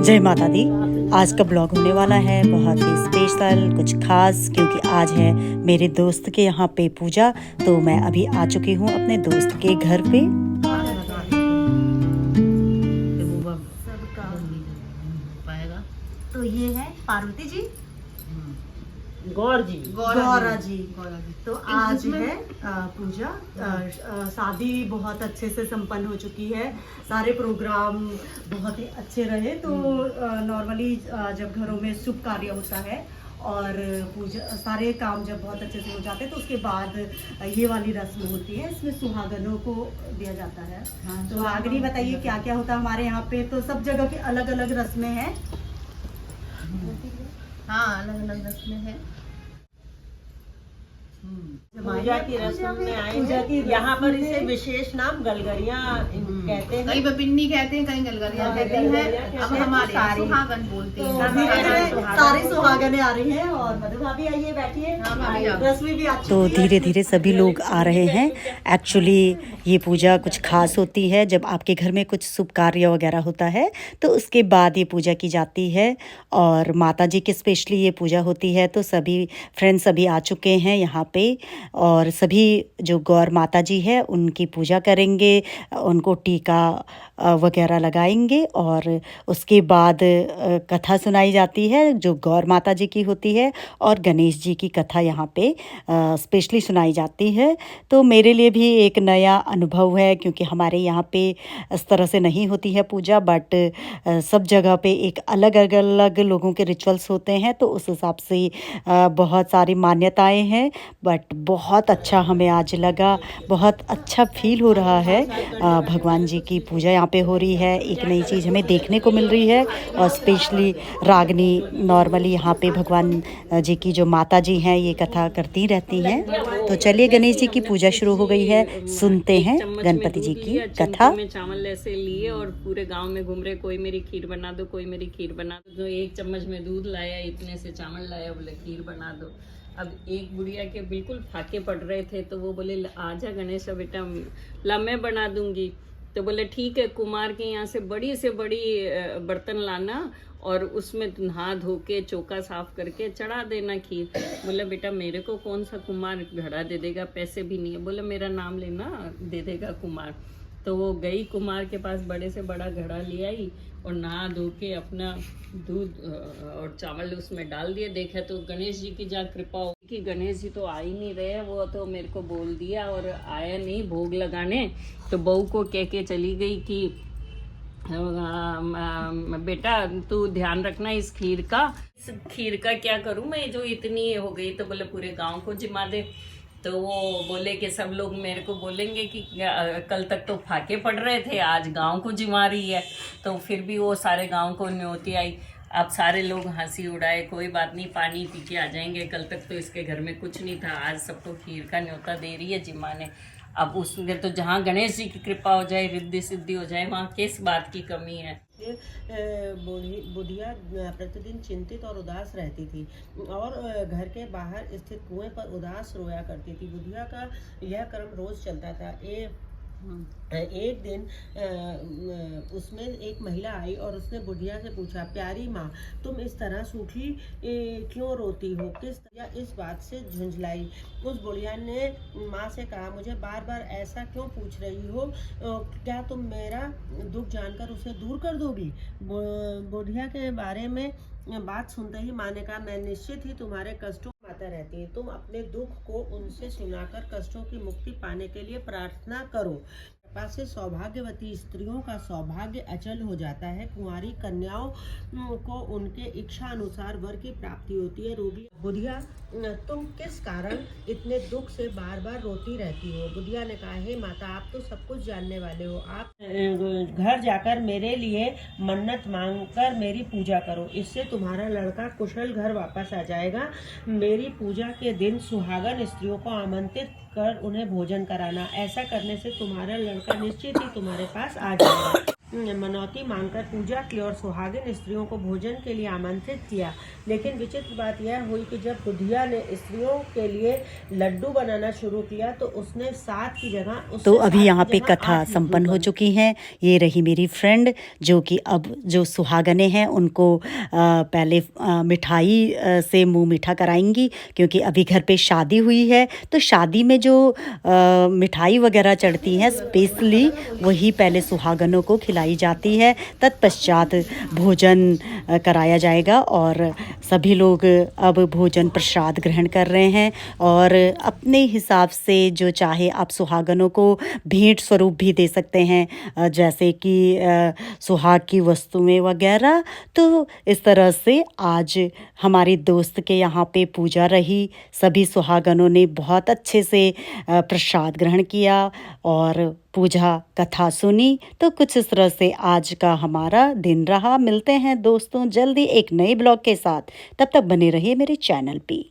जय माता दी। आज का ब्लॉग होने वाला है बहुत ही स्पेशल, कुछ खास, क्योंकि आज है मेरे दोस्त के यहाँ पे पूजा। तो मैं अभी आ चुकी हूँ अपने दोस्त के घर पे। तो ये है पार्वती जी, गौरा जी। तो आज है पूजा। शादी बहुत अच्छे से संपन्न हो चुकी है, सारे प्रोग्राम बहुत ही अच्छे रहे। तो नॉर्मली जब घरों में शुभ कार्य होता है और पूजा, सारे काम जब बहुत अच्छे से हो जाते हैं तो उसके बाद ये वाली रस्म होती है, इसमें सुहागनों को दिया जाता है। तो आगरी बताइए क्या क्या होता है हमारे यहाँ पे। तो सब जगह की अलग अलग रस्में हैं। हाँ, अलग अलग रस्में हैं। पूजा की रस्म में आए, यहाँ पर इसे विशेष नाम गलगरिया कहते हैं। कहीं बपिन्नी कहते हैं, कहीं गलगरिया कहते हैं। अब हमारे यहाँ सुहागन बोलते हैं। सारी सुहागनें आ रही हैं और मधु भाभी आइए, बैठिए। रश्मि भी आ चुकी है। तो धीरे धीरे सभी लोग आ रहे हैं। एक्चुअली ये पूजा कुछ खास होती है। जब आपके घर में कुछ शुभ कार्य वगैरह होता है तो उसके बाद ये पूजा की जाती है। और माता जी की स्पेशली ये पूजा होती है। तो सभी फ्रेंड्स सभी आ चुके हैं यहाँ पे और सभी जो गौर माता जी है उनकी पूजा करेंगे, उनको टीका वगैरह लगाएंगे और उसके बाद कथा सुनाई जाती है जो गौर माता जी की होती है। और गणेश जी की कथा यहाँ पे स्पेशली सुनाई जाती है। तो मेरे लिए भी एक नया अनुभव है, क्योंकि हमारे यहाँ पे इस तरह से नहीं होती है पूजा, बट सब जगह पे एक अलग अलग लोगों के रिचुअल्स होते हैं। तो उस हिसाब से बहुत सारी मान्यताएं हैं। बट बहुत अच्छा हमें आज लगा, बहुत अच्छा फील हो रहा है। भगवान जी की पूजा यहाँ पे हो रही है, एक नई चीज़ हमें देखने को मिल रही है। और स्पेशली रागनी नॉर्मली यहाँ पे भगवान जी की जो माता जी हैं ये कथा करती रहती हैं। तो चलिए, गणेश जी की पूजा शुरू हो गई है, सुनते हैं गणपति जी की कथा। में चावल ऐसे लिए और पूरे गांव में घूम रहे, कोई मेरी खीर बना दो, कोई मेरी खीर बना दो। जो एक चम्मच में दूध लाया, इतने से चावल लाया, बोले खीर बना दो। अब एक बुढ़िया के बिल्कुल फाके पड़ रहे थे, तो वो बोले आजा गणेश बेटा, ला मैं बना दूंगी। तो बोले ठीक है, कुमार के यहाँ से बड़ी बर्तन लाना और उसमें नहा धो के चौका साफ करके चढ़ा देना खीर। बोले बेटा मेरे को कौन सा कुमार घड़ा दे देगा, पैसे भी नहीं है। बोले मेरा नाम लेना, दे देगा कुमार। तो वो गई कुमार के पास, बड़े से बड़ा घड़ा ले आई और नहा धो के अपना दूध और चावल उसमें डाल दिए। देखा तो गणेश जी की जहाँ कृपा हो कि गणेश जी तो आ ही नहीं रहे, वो तो मेरे को बोल दिया और आया नहीं भोग लगाने। तो बहू को कह के चली गई कि बेटा तू ध्यान रखना इस खीर का। इस खीर का क्या करूं मैं, जो इतनी हो गई। तो बोले पूरे गांव को जिमा दे। तो वो बोले कि सब लोग मेरे को बोलेंगे कि कल तक तो फाके पड़ रहे थे, आज गांव को जिमा रही है। तो फिर भी वो सारे गांव को न्योती आई। अब सारे लोग हंसी उड़ाए, कोई बात नहीं, पानी पी के आ जाएंगे। कल तक तो इसके घर में कुछ नहीं था, आज सबको खीर का न्योता दे रही है जिमाने। अब उसमें तो जहाँ गणेश जी की कृपा हो जाए, रिद्धि सिद्धि हो जाए, वहाँ किस बात की कमी है। बुढ़िया प्रतिदिन चिंतित और उदास रहती थी और घर के बाहर स्थित कुएं पर उदास रोया करती थी। बुढ़िया का यह क्रम रोज चलता था। एक दिन उसमें एक महिला आई और उसने बुढ़िया से पूछा, प्यारी माँ तुम इस तरह सूखी क्यों रोती हो, किस तरह इस बात से झुंझलाई। उस बुढ़िया ने माँ से कहा, मुझे बार बार ऐसा क्यों पूछ रही हो, क्या तुम मेरा दुख जानकर उसे दूर कर दोगी। बुढ़िया के बारे में बात सुनते ही माँ ने कहा, मैं निश्चित ही तुम्हारे कष्टों माता रहती है, तुम अपने दुख को उनसे सुनाकर कष्टों की मुक्ति पाने के लिए प्रार्थना करो। कृपा से सौभाग्यवती स्त्रियों का सौभाग्य अचल हो जाता है, कुंवारी कन्याओं को उनके इच्छा अनुसार वर की प्राप्ति होती है। रोगी बुढ़िया तुम किस कारण इतने दुख से बार बार रोती रहती हो। बुढ़िया ने कहा, हे माता आप तो सब कुछ जानने वाले हो, आप घर जाकर मेरे लिए मन्नत मांगकर मेरी पूजा करो, इससे तुम्हारा लड़का कुशल घर वापस आ जाएगा। मेरी पूजा के दिन सुहागन स्त्रियों को आमंत्रित कर उन्हें भोजन कराना, ऐसा करने से तुम्हारा लड़का निश्चित ही तुम्हारे पास आ जाएगा। मनौती मांगकर पूजा की और सुहागिन स्त्रियों को भोजन के लिए आमंत्रित किया। लेकिन विचित्र बात यह हुई कि जब बुधिया ने स्त्रियों के लिए लड्डू बनाना शुरू किया तो उसने 7 की जगह तो अभी यहाँ पे कथा संपन्न हो चुकी है। ये रही मेरी फ्रेंड जो कि अब जो सुहागने हैं उनको पहले मिठाई से मुंह मीठा कराएंगी, क्योंकि अभी घर पे शादी हुई है। तो शादी में जो मिठाई वगैरह चढ़ती हैं स्पेशली वही पहले सुहागनों को खिलाई जाती है, तत्पश्चात भोजन कराया जाएगा और सभी लोग अब भोजन प्रसाद ग्रहण कर रहे हैं। और अपने हिसाब से जो चाहे आप सुहागनों को भेंट स्वरूप भी दे सकते हैं, जैसे कि सुहाग की वस्तुएं वगैरह। तो इस तरह से आज हमारी दोस्त के यहाँ पे पूजा रही। सभी सुहागनों ने बहुत अच्छे से प्रसाद ग्रहण किया और पूजा कथा सुनी। तो कुछ इस तरह से आज का हमारा दिन रहा। मिलते हैं दोस्तों जल्दी एक नए ब्लॉग के साथ, तब तक बने रहिए मेरे चैनल पे।